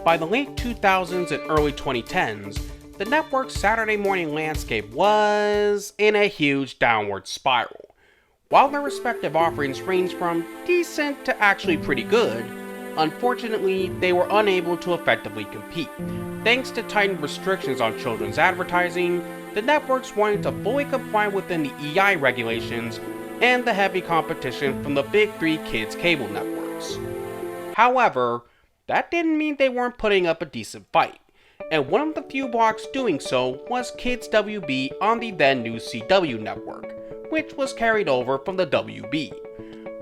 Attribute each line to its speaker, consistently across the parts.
Speaker 1: by the late 2000s and early 2010s, the network's Saturday morning landscape was in a huge downward spiral. While their respective offerings ranged from decent to actually pretty good, unfortunately, they were unable to effectively compete. Thanks to tightened restrictions on children's advertising, the networks wanted to fully comply within the EI regulations and the heavy competition from the big three kids cable networks. However, that didn't mean they weren't putting up a decent fight, and one of the few blocks doing so was Kids WB on the then new CW network, which was carried over from the WB.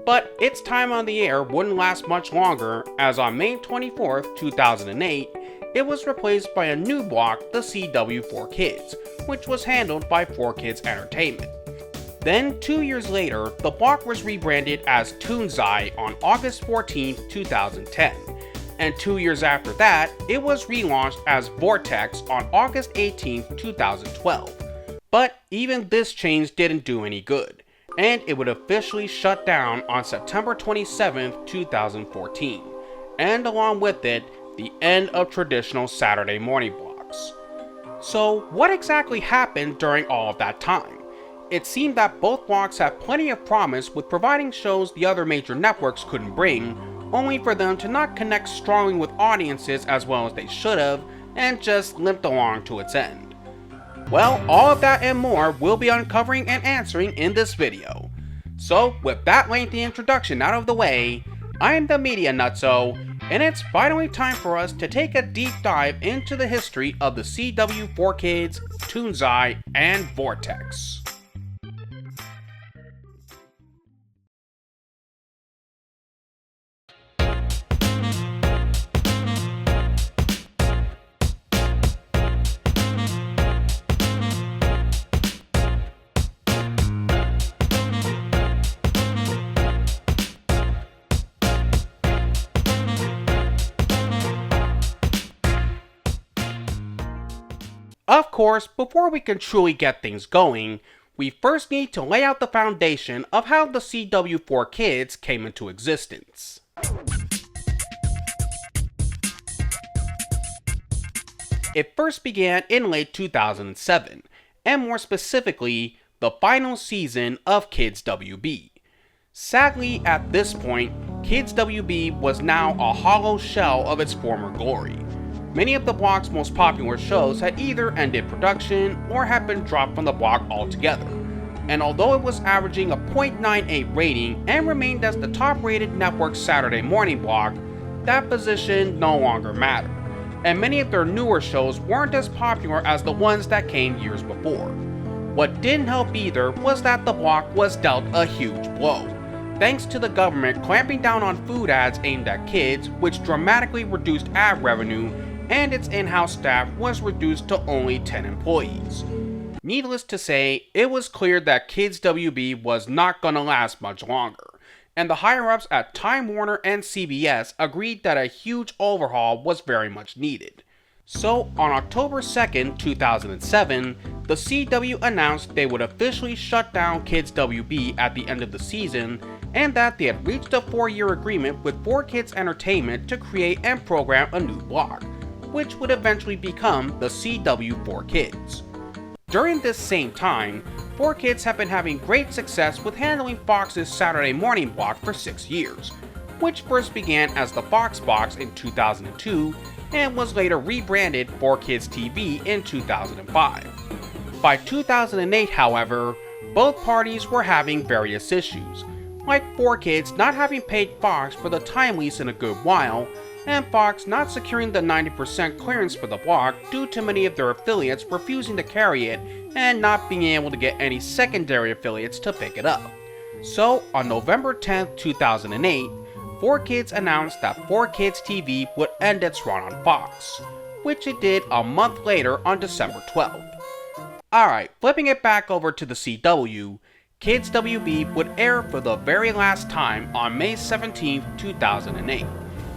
Speaker 1: But its time on the air wouldn't last much longer, as on May 24th, 2008, it was replaced by a new block, the CW4Kids, which was handled by 4Kids Entertainment. Then, 2 years later, the block was rebranded as Toonzai on August 14, 2010. And 2 years after that, it was relaunched as Vortexx on August 18, 2012. But even this change didn't do any good, and it would officially shut down on September 27, 2014. And along with it, the end of traditional Saturday morning blocks. So what exactly happened during all of that time? It seemed that both blocks had plenty of promise with providing shows the other major networks couldn't bring, only for them to not connect strongly with audiences as well as they should have, and just limped along to its end. Well, all of that and more we'll be uncovering and answering in this video. So, with that lengthy introduction out of the way, I'm the Media Nutso, and it's finally time for us to take a deep dive into the history of the CW4Kids, Toonzai, and Vortexx. Of course, before we can truly get things going, we first need to lay out the foundation of how the CW4Kids came into existence. It first began in late 2007, and more specifically, the final season of Kids WB. Sadly, at this point, Kids WB was now a hollow shell of its former glory. Many of the block's most popular shows had either ended production or had been dropped from the block altogether, and although it was averaging a .98 rating and remained as the top-rated network's Saturday morning block, that position no longer mattered, and many of their newer shows weren't as popular as the ones that came years before. What didn't help either was that the block was dealt a huge blow, thanks to the government clamping down on food ads aimed at kids, which dramatically reduced ad revenue, and its in-house staff was reduced to only 10 employees. Needless to say, it was clear that Kids WB was not gonna last much longer, and the higher-ups at Time Warner and CBS agreed that a huge overhaul was very much needed. So, on October 2nd, 2007, the CW announced they would officially shut down Kids WB at the end of the season, and that they had reached a 4-year agreement with 4Kids Entertainment to create and program a new block, which would eventually become the CW4Kids. During this same time, 4Kids have been having great success with handling Fox's Saturday morning block for 6 years, which first began as the Fox Box in 2002 and was later rebranded 4Kids TV in 2005. By 2008, however, both parties were having various issues, like 4Kids not having paid Fox for the time lease in a good while, and Fox not securing the 90% clearance for the block due to many of their affiliates refusing to carry it and not being able to get any secondary affiliates to pick it up. So, on November 10, 2008, 4Kids announced that 4Kids TV would end its run on Fox, which it did a month later on December 12th. Alright, flipping it back over to the CW, Kids WB would air for the very last time on May 17, 2008.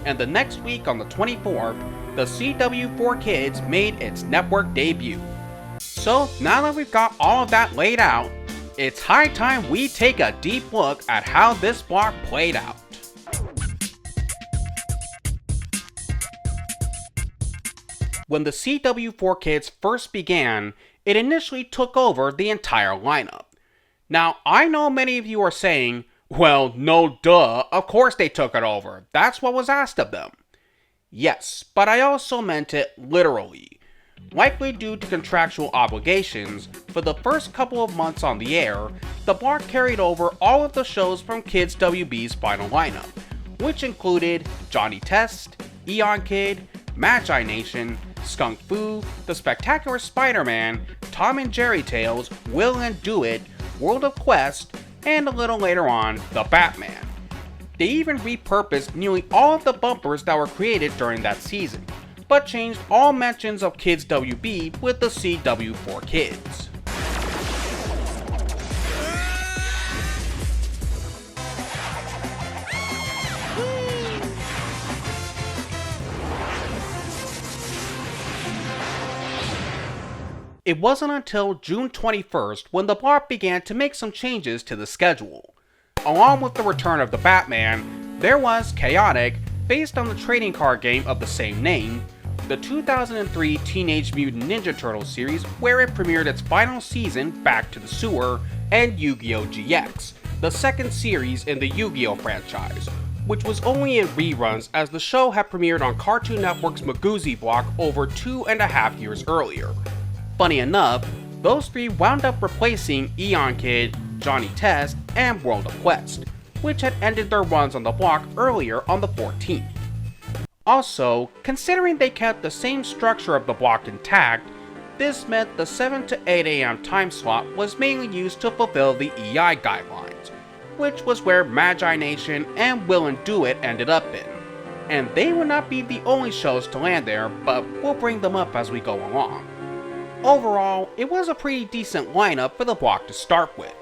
Speaker 1: And the next week on the 24th, the CW4Kids made its network debut. So now that we've got all of that laid out, it's high time we take a deep look at how this block played out. When the CW4Kids first began, it initially took over the entire lineup. Now, I know many of you are saying, well, no duh, of course they took it over. That's what was asked of them. Yes, but I also meant it literally. Likely due to contractual obligations, for the first couple of months on the air, the block carried over all of the shows from Kids WB's final lineup, which included Johnny Test, Eon Kid, Magi Nation, Skunk Fu, The Spectacular Spider-Man, Tom and Jerry Tales, Will and Do It, World of Quest, and a little later on, The Batman. They even repurposed nearly all of the bumpers that were created during that season, but changed all mentions of Kids WB with the CW4Kids. It wasn't until June 21st when the block began to make some changes to the schedule. Along with the return of the Batman, there was Chaotic, based on the trading card game of the same name, the 2003 Teenage Mutant Ninja Turtles series where it premiered its final season, Back to the Sewer, and Yu-Gi-Oh! GX, the second series in the Yu-Gi-Oh! Franchise, which was only in reruns as the show had premiered on Cartoon Network's Magoozy block over 2.5 years earlier. Funny enough, those three wound up replacing Eon Kid, Johnny Test, and World of Quest, which had ended their runs on the block earlier on the 14th. Also, considering they kept the same structure of the block intact, this meant the 7 to 8 AM time slot was mainly used to fulfill the EI guidelines, which was where Magi Nation and Will and Do It ended up in. And they would not be the only shows to land there, but we'll bring them up as we go along. Overall, it was a pretty decent lineup for the block to start with.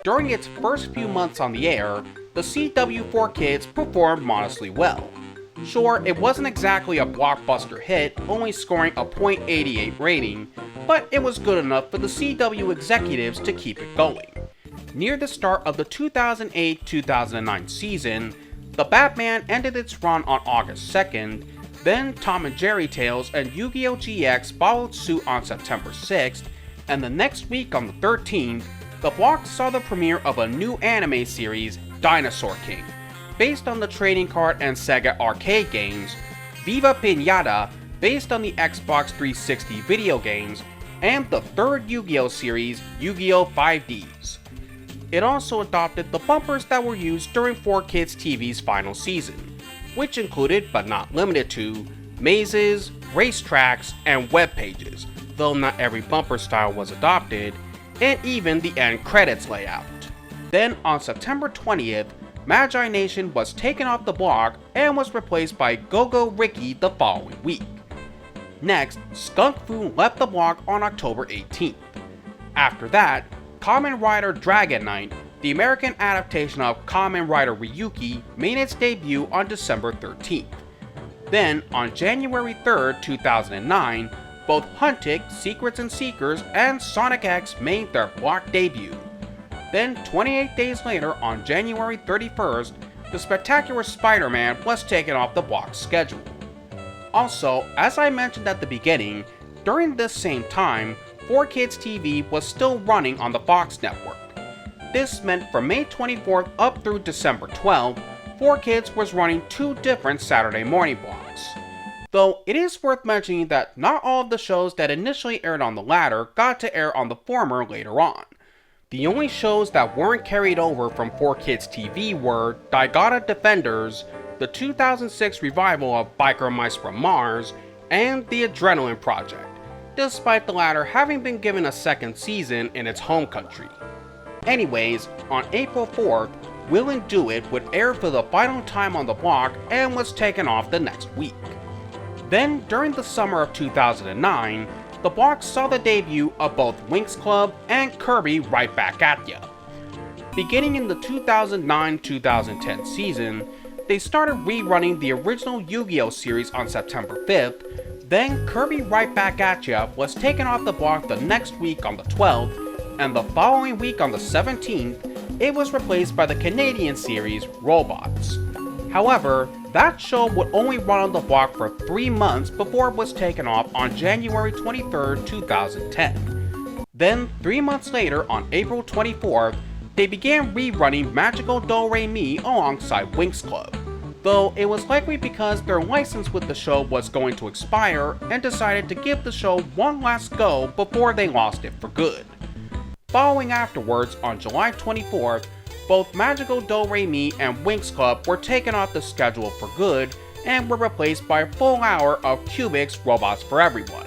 Speaker 1: During its first few months on the air, the CW4Kids performed modestly well. Sure, it wasn't exactly a blockbuster hit, only scoring a .88 rating, but it was good enough for the CW executives to keep it going. Near the start of the 2008-2009 season, the Batman ended its run on August 2nd, then Tom and Jerry Tales and Yu-Gi-Oh! GX followed suit on September 6th, and the next week on the 13th, the block saw the premiere of a new anime series, Dinosaur King, based on the trading card and Sega arcade games, Viva Pinata, based on the Xbox 360 video games, and the third Yu-Gi-Oh! Series, Yu-Gi-Oh! 5Ds. It also adopted the bumpers that were used during 4Kids TV's final season, which included, but not limited to, mazes, racetracks, and web pages, though not every bumper style was adopted, and even the end credits layout. Then on September 20th, Magi Nation was taken off the block and was replaced by Go-Go Ricky the following week. Next, Skunk Fu left the block on October 18th. After that, Kamen Rider Dragon Knight, the American adaptation of Kamen Rider Ryuki, made its debut on December 13th. Then, on January 3rd, 2009, both Huntic, Secrets and Seekers, and Sonic X made their block debut. Then, 28 days later, on January 31st, the Spectacular Spider-Man was taken off the block schedule. Also, as I mentioned at the beginning, during this same time, 4Kids TV was still running on the Fox network. This meant from May 24th up through December 12th, 4Kids was running two different Saturday morning blocks. Though it is worth mentioning that not all of the shows that initially aired on the latter got to air on the former later on. The only shows that weren't carried over from 4Kids TV were Daigata Defenders, the 2006 revival of Biker Mice from Mars, and The Adrenaline Project, despite the latter having been given a second season in its home country. Anyways, on April 4th, Will and Do It would air for the final time on the block and was taken off the next week. Then, during the summer of 2009, the block saw the debut of both Winx Club and Kirby Right Back At Ya. Beginning in the 2009-2010 season, they started rerunning the original Yu-Gi-Oh! Series on September 5th, then Kirby Right Back At Ya was taken off the block the next week on the 12th, and the following week on the 17th, it was replaced by the Canadian series Robots. However, that show would only run on the block for 3 months before it was taken off on January 23, 2010. Then, 3 months later, on April 24th, they began rerunning Magical Do-Re-Mi alongside Winx Club, though it was likely because their license with the show was going to expire and decided to give the show one last go before they lost it for good. Following afterwards, on July 24th, both Magical Do-Re-Mi and Winx Club were taken off the schedule for good and were replaced by a full hour of Cubix Robots for Everyone.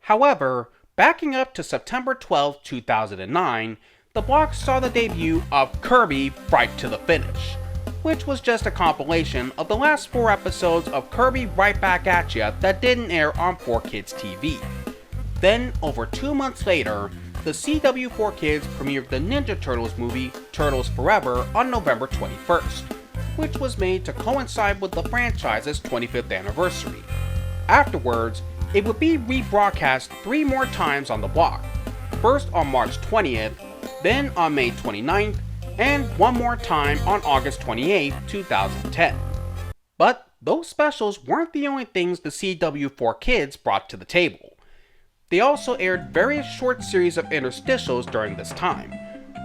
Speaker 1: However, backing up to September 12, 2009, the block saw the debut of Kirby Right to the Finish, which was just a compilation of the last 4 episodes of Kirby Right Back At Ya that didn't air on 4Kids TV. Then, over 2 months later, the CW4Kids premiered the Ninja Turtles movie Turtles Forever on November 21st, which was made to coincide with the franchise's 25th anniversary. Afterwards, it would be rebroadcast 3 more times on the block, first on March 20th, then on May 29th, and 1 more time on August 28, 2010. But those specials weren't the only things the CW4Kids brought to the table. They also aired various short series of interstitials during this time,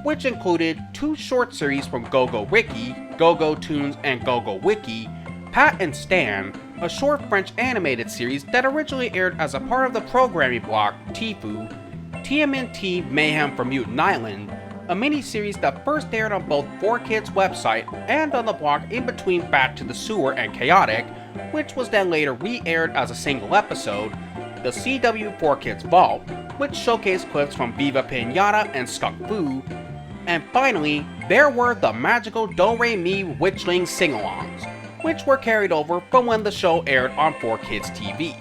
Speaker 1: which included 2 short series from Go-Go Ricky, Go-Go Toons, and Go-Go Wiki, Pat and Stan, a short French animated series that originally aired as a part of the programming block Tifu, TMNT Mayhem from Mutant Island, a mini-series that first aired on both 4Kids website and on the block in between Back to the Sewer and Chaotic, which was then later re-aired as a single episode, the CW4Kids Vault, which showcased clips from Viva Pinata and Skunk Fu, and finally, there were the Magical Do-Re-Mi Witchling sing-alongs, which were carried over from when the show aired on 4Kids TV.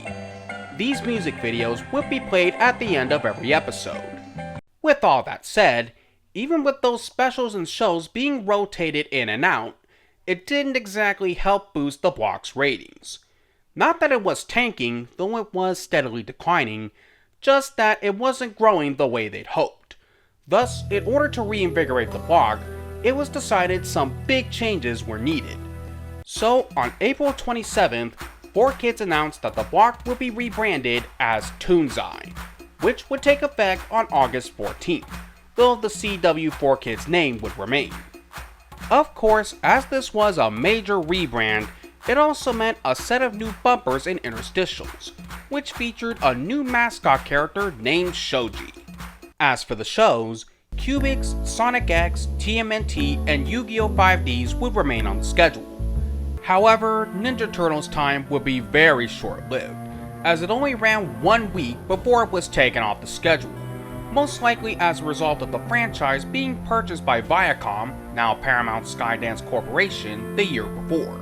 Speaker 1: These music videos would be played at the end of every episode. With all that said, even with those specials and shows being rotated in and out, it didn't exactly help boost the block's ratings. Not that it was tanking, though it was steadily declining, just that it wasn't growing the way they'd hoped. Thus, in order to reinvigorate the block, it was decided some big changes were needed. So, on April 27th, 4Kids announced that the block would be rebranded as Toonzai, which would take effect on August 14th, though the CW4Kids name would remain. Of course, as this was a major rebrand, it also meant a set of new bumpers and interstitials, which featured a new mascot character named Shoji. As for the shows, Cubix, Sonic X, TMNT, and Yu-Gi-Oh! 5Ds would remain on the schedule. However, Ninja Turtles' time would be very short-lived, as it only ran 1 week before it was taken off the schedule, most likely as a result of the franchise being purchased by Viacom, now Paramount Skydance Corporation, the year before.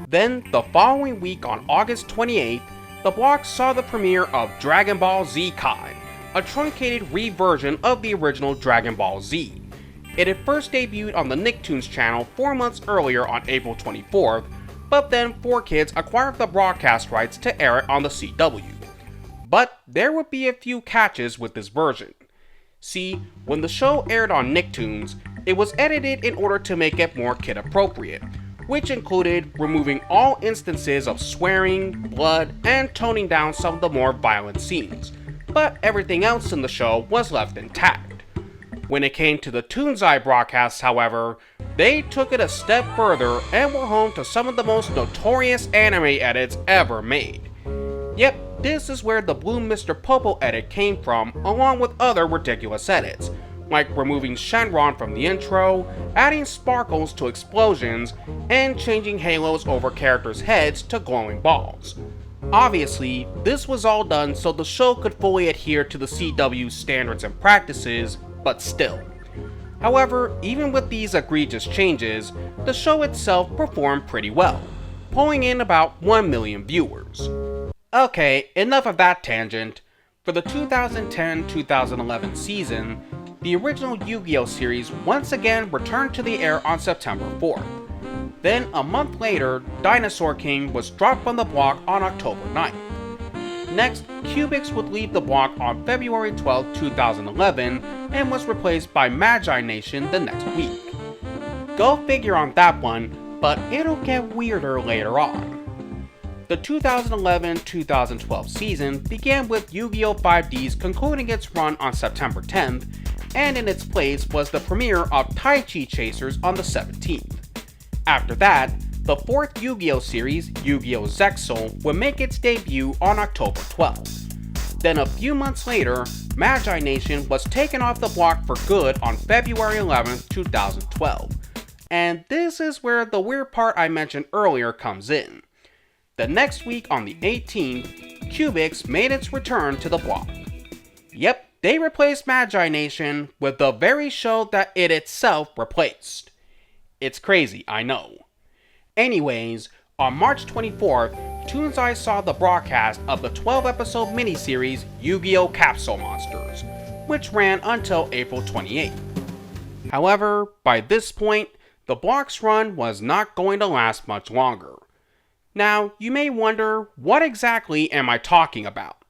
Speaker 1: Then, the following week on August 28th, the block saw the premiere of Dragon Ball Z Kai, a truncated reversion of the original Dragon Ball Z. It had first debuted on the Nicktoons channel 4 months earlier on April 24th, but then 4Kids acquired the broadcast rights to air it on the CW. But there would be a few catches with this version. See, when the show aired on Nicktoons, it was edited in order to make it more kid-appropriate, which included removing all instances of swearing, blood, and toning down some of the more violent scenes, but everything else in the show was left intact. When it came to the Toonzai broadcasts, however, they took it a step further and were home to some of the most notorious anime edits ever made. Yep, this is where the Blue Mr. Popo edit came from, along with other ridiculous edits, like removing Shenron from the intro, adding sparkles to explosions, and changing halos over characters' heads to glowing balls. Obviously, this was all done so the show could fully adhere to the CW's standards and practices, but still. However, even with these egregious changes, the show itself performed pretty well, pulling in about 1 million viewers. Okay, enough of that tangent. For the 2010-2011 season, the original Yu-Gi-Oh! Series once again returned to the air on September 4th. Then, a month later, Dinosaur King was dropped from the block on October 9th. Next, Cubix would leave the block on February 12, 2011, and was replaced by Magi Nation the next week. Go figure on that one, but it'll get weirder later on. The 2011-2012 season began with Yu-Gi-Oh! 5D's concluding its run on September 10th, and in its place was the premiere of Tai Chi Chasers on the 17th. After that, the fourth Yu-Gi-Oh! Series, Yu-Gi-Oh! Zexal, would make its debut on October 12th. Then a few months later, Magi Nation was taken off the block for good on February 11th, 2012. And this is where the weird part I mentioned earlier comes in. The next week on the 18th, Cubix made its return to the block. Yep, they replaced Magi Nation with the very show that it itself replaced. It's crazy, I know. Anyways, on March 24th, Toonzai saw the broadcast of the 12-episode miniseries Yu-Gi-Oh! Capsule Monsters, which ran until April 28th. However, by this point, the block's run was not going to last much longer. Now, you may wonder, what exactly am I talking about?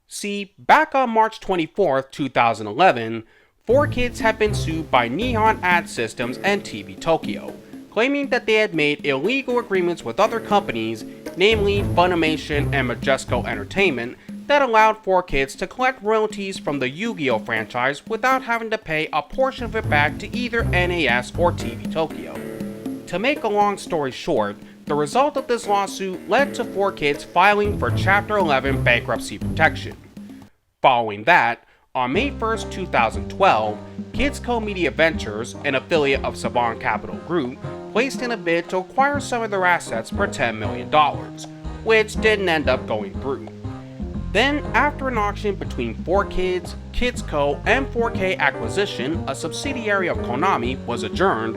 Speaker 1: See, back on March 24th, 2011, 4Kids had been sued by Nihon Ad Systems and TV Tokyo, claiming that they had made illegal agreements with other companies, namely Funimation and Majesco Entertainment, that allowed 4Kids to collect royalties from the Yu-Gi-Oh! Franchise without having to pay a portion of it back to either NAS or TV Tokyo. To make a long story short, the result of this lawsuit led to 4Kids filing for Chapter 11 bankruptcy protection. Following that, on May 1st, 2012, Kids Co-Media Ventures, an affiliate of Saban Capital Group, placed in a bid to acquire some of their assets for $10 million, which didn't end up going through. Then, after an auction between 4Kids, Kids Co., and 4K Acquisition, a subsidiary of Konami, was adjourned,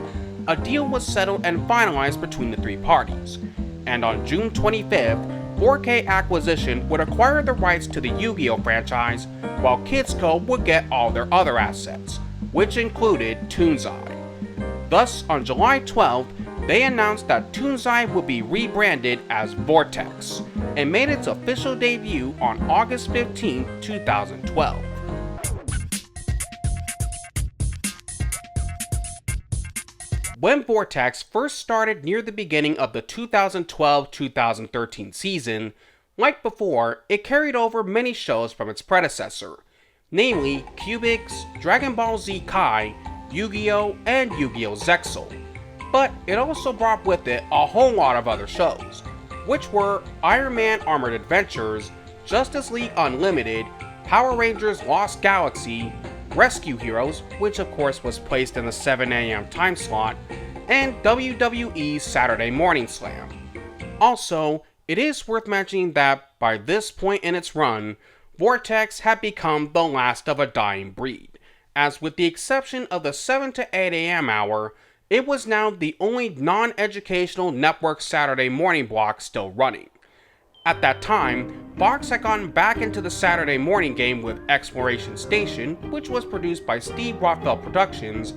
Speaker 1: a deal was settled and finalized between the three parties. And on June 25th, 4K Acquisition would acquire the rights to the Yu-Gi-Oh! Franchise, while Kids Co. would get all their other assets, which included Toonzai. Thus, on July 12th, they announced that Toonzai would be rebranded as Vortexx, and made its official debut on August 15, 2012. When Vortexx first started near the beginning of the 2012-2013 season, like before, it carried over many shows from its predecessor, namely Cubix, Dragon Ball Z Kai, Yu-Gi-Oh! And Yu-Gi-Oh! Zexal. But it also brought with it a whole lot of other shows, which were Iron Man Armored Adventures, Justice League Unlimited, Power Rangers Lost Galaxy, Rescue Heroes, which of course was placed in the 7 AM time slot, and WWE's Saturday Morning Slam. Also, it is worth mentioning that by this point in its run, Vortexx had become the last of a dying breed, as with the exception of the 7 to 8 AM hour, it was now the only non-educational network Saturday morning block still running. At that time, Fox had gotten back into the Saturday morning game with Exploration Station, which was produced by Steve Rothfeld Productions.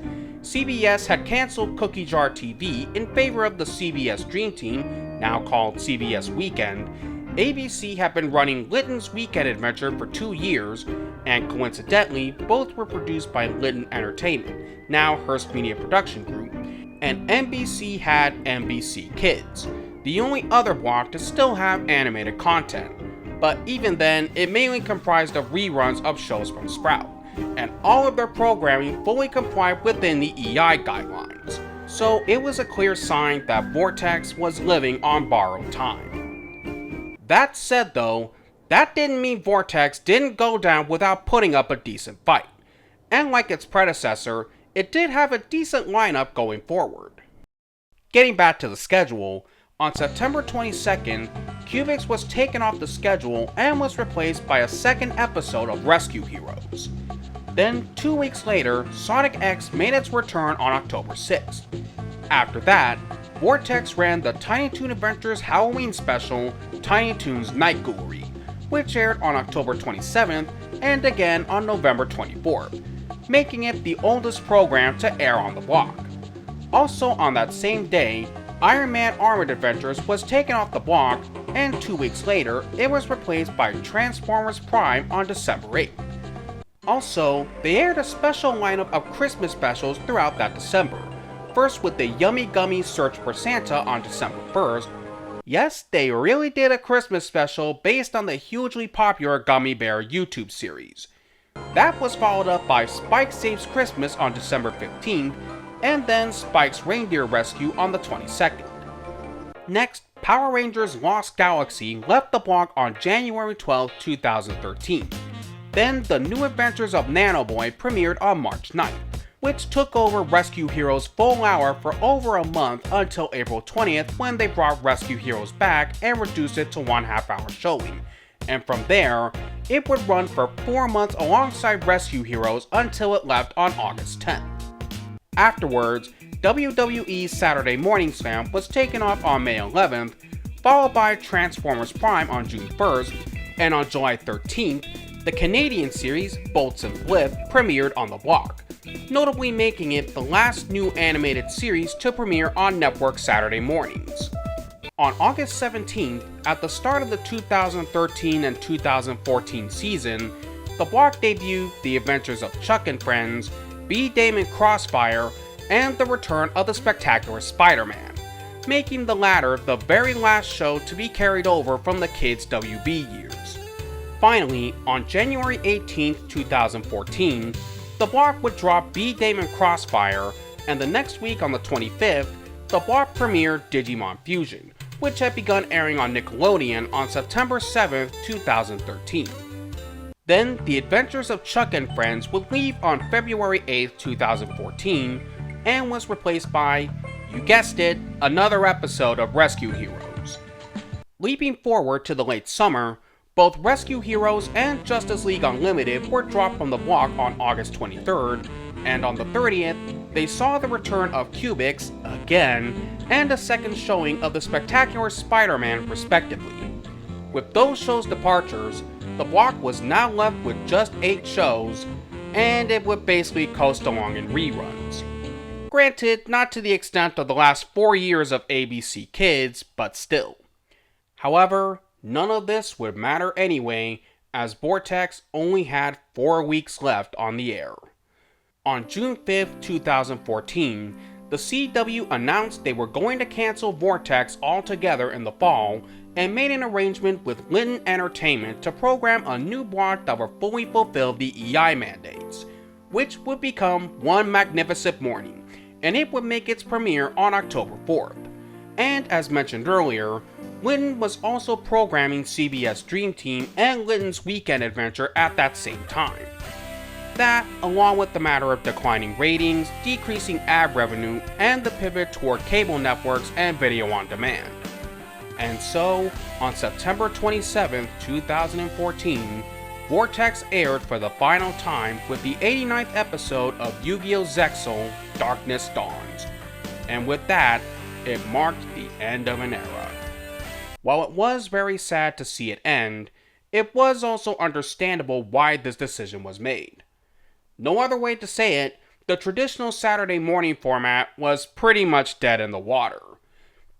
Speaker 1: CBS had canceled Cookie Jar TV in favor of the CBS Dream Team, now called CBS Weekend. ABC had been running Litton's Weekend Adventure for 2 years, and coincidentally, both were produced by Litton Entertainment, now Hearst Media Production Group, and NBC had NBC Kids, the only other block to still have animated content, but even then, it mainly comprised of reruns of shows from Sprout, and all of their programming fully complied within the EI guidelines, so it was a clear sign that Vortexx was living on borrowed time. That said though, that didn't mean Vortexx didn't go down without putting up a decent fight, and like its predecessor, it did have a decent lineup going forward. Getting back to the schedule, on September 22nd, Cubix was taken off the schedule and was replaced by a second episode of Rescue Heroes. Then, 2 weeks later, Sonic X made its return on October 6th. After that, Vortexx ran the Tiny Toon Adventures Halloween special, Tiny Toons Night Ghoulery, which aired on October 27th and again on November 24th, making it the oldest program to air on the block. Also on that same day, Iron Man Armored Adventures was taken off the block, and 2 weeks later, it was replaced by Transformers Prime on December 8th. Also, they aired a special lineup of Christmas specials throughout that December, first with the Yummy Gummy Search for Santa on December 1st. Yes, they really did a Christmas special based on the hugely popular Gummy Bear YouTube series. That was followed up by Spike Saves Christmas on December 15th, and then Spike's Reindeer Rescue on the 22nd. Next, Power Rangers Lost Galaxy left the block on January 12, 2013. Then, The New Adventures of Nano Boy premiered on March 9th, which took over Rescue Heroes Full Hour for over a month until April 20th when they brought Rescue Heroes back and reduced it to 1/2 hour showing. And from there, it would run for 4 months alongside Rescue Heroes until it left on August 10th. Afterwards, WWE's Saturday Morning Slam was taken off on May 11th, followed by Transformers Prime on June 1st, and on July 13th, the Canadian series Bolts and Flip premiered on the block, notably making it the last new animated series to premiere on network Saturday mornings. On August 17th, at the start of the 2013 and 2014 season, the block debuted The Adventures of Chuck and Friends, B-Damon Crossfire, and the return of the Spectacular Spider-Man, making the latter the very last show to be carried over from the Kids WB years. Finally, on January 18th, 2014, the block would drop B-Damon Crossfire, and the next week on the 25th, the block premiered Digimon Fusion, which had begun airing on Nickelodeon on September 7th, 2013. Then, The Adventures of Chuck and Friends would leave on February 8th, 2014, and was replaced by, you guessed it, another episode of Rescue Heroes. Leaping forward to the late summer, both Rescue Heroes and Justice League Unlimited were dropped from the block on August 23rd, and on the 30th, they saw the return of Cubix, again, and a second showing of the Spectacular Spider-Man respectively. With those shows' departures, the block was now left with just 8 shows, and it would basically coast along in reruns. Granted, not to the extent of the last 4 years of ABC Kids, but still. However, none of this would matter anyway, as Vortexx only had 4 weeks left on the air. On June 5th, 2014, the CW announced they were going to cancel Vortexx altogether in the fall and made an arrangement with Linton Entertainment to program a new block that would fully fulfill the EI mandates, which would become One Magnificent Morning, and it would make its premiere on October 4th. And as mentioned earlier, Linton was also programming CBS Dream Team and Linton's Weekend Adventure at that same time. That, along with the matter of declining ratings, decreasing ad revenue, and the pivot toward cable networks and video on demand. And so, on September 27, 2014, Vortexx aired for the final time with the 89th episode of Yu-Gi-Oh! Zexal, Darkness Dawns. And with that, it marked the end of an era. While it was very sad to see it end, it was also understandable why this decision was made. No other way to say it, the traditional Saturday morning format was pretty much dead in the water.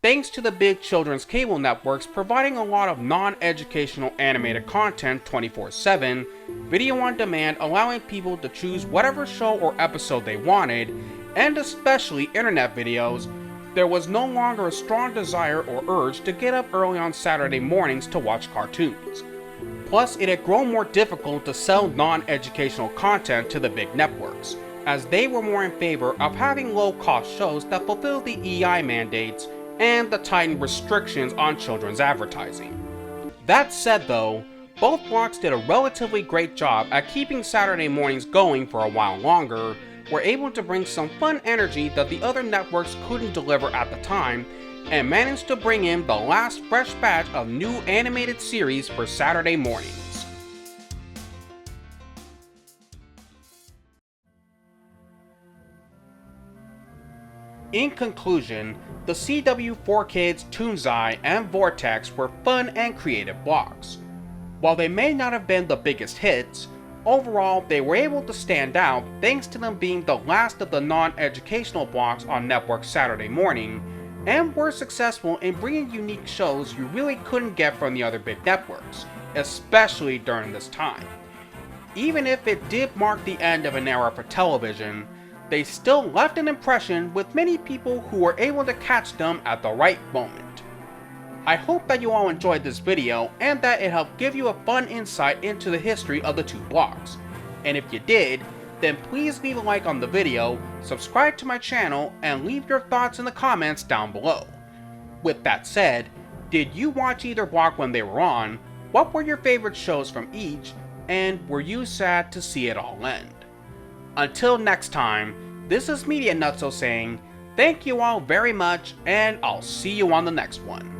Speaker 1: Thanks to the big children's cable networks providing a lot of non-educational animated content 24/7, video on demand allowing people to choose whatever show or episode they wanted, and especially internet videos, there was no longer a strong desire or urge to get up early on Saturday mornings to watch cartoons. Plus, it had grown more difficult to sell non-educational content to the big networks, as they were more in favor of having low-cost shows that fulfilled the EI mandates and the tightened restrictions on children's advertising. That said though, both blocks did a relatively great job at keeping Saturday mornings going for a while longer, were able to bring some fun energy that the other networks couldn't deliver at the time, and managed to bring in the last fresh batch of new animated series for Saturday mornings. In conclusion, the CW4Kids, Toonzai, and Vortexx were fun and creative blocks. While they may not have been the biggest hits, overall they were able to stand out thanks to them being the last of the non-educational blocks on network Saturday morning, and were successful in bringing unique shows you really couldn't get from the other big networks, especially during this time. Even if it did mark the end of an era for television, they still left an impression with many people who were able to catch them at the right moment. I hope that you all enjoyed this video and that it helped give you a fun insight into the history of the two blocks. And if you did, then please leave a like on the video, subscribe to my channel, and leave your thoughts in the comments down below. With that said, did you watch either block when they were on? What were your favorite shows from each? And were you sad to see it all end? Until next time, this is Media Nutso saying, thank you all very much, and I'll see you on the next one.